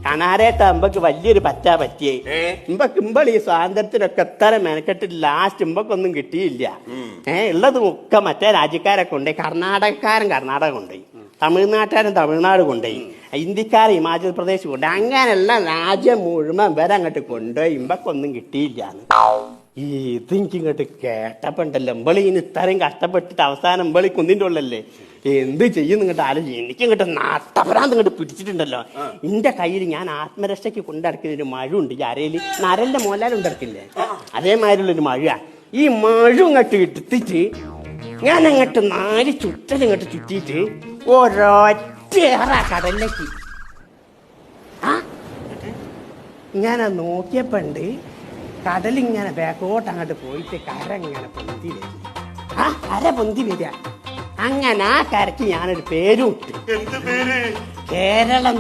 കണാരേട്ട ഇമ്പക്ക് വലിയൊരു പറ്റാ പറ്റിയേ. ഇമ്പൾ ഈ സ്വാതന്ത്ര്യത്തിനൊക്കെ എത്ര മെനക്കെട്ട് ലാസ്റ്റ് ഇമ്പക്കൊന്നും കിട്ടിയില്ല. ഉള്ളത് ഒക്കെ മറ്റേ രാജ്യക്കാരെ കൊണ്ടുപോയി. കർണാടക കൊണ്ടുപോയി, തമിഴ്നാട്ടുകാരൻ തമിഴ്നാട് കൊണ്ടുപോയി, ഇന്ത്യക്കാരൻ ഹിമാചൽ പ്രദേശ് കൊണ്ടുപോയി. അങ്ങനെയുള്ള രാജ്യം മുഴുവൻ വരെ അങ്ങോട്ട് കൊണ്ടുപോയി. ഇമ്പക്കൊന്നും കിട്ടിയില്ലാന്ന്. ഇതെനിക്ക് ഇങ്ങോട്ട് കേട്ടപ്പോണ്ടല്ലോ, ഇമ്പളിന് ഇത്രയും കഷ്ടപ്പെട്ടിട്ട് അവസാനം ഇമ്പളി കുന്നിൻ്റെ ഉള്ളല്ലേ എന്ത് ചെയ്യുന്നു ഇങ്ങോട്ട് ആലോചിച്ച് എനിക്ക് ഇങ്ങോട്ട് നട്ടപരാന്ത് ഇങ്ങോട്ട് പിടിച്ചിട്ടുണ്ടല്ലോ. എന്റെ കയ്യിൽ ഞാൻ ആത്മരക്ഷയ്ക്ക് കൊണ്ടിറക്കുന്ന ഒരു മഴ ഉണ്ട്. ഈ അരയിൽ നരലിന്റെ മോലാലും ഉണ്ടിറക്കില്ലേ, അതേമാതിരിയുള്ളൊരു മഴ. ഈ മഴ ഇങ്ങോട്ട് എടുത്തിട്ട് ഞാൻ അങ്ങോട്ട് 4 ചുറ്റലിങ്ങോട്ട് ചുറ്റിയിട്ട് ഒരൊറ്റേറ കടലിലേക്ക്. ഇങ്ങനെ നോക്കിയപ്പോണ്ട് കടലിങ്ങനെ ബാക്കോട്ട് അങ്ങോട്ട് പോയിട്ട് കര ഇങ്ങനെ പൊന്തി വരും. കര പൊന്തി വരിക. അങ്ങനെ ആ കരയ്ക്ക് ഞാനൊരു പേരും ഇട്ടു, കേരളം.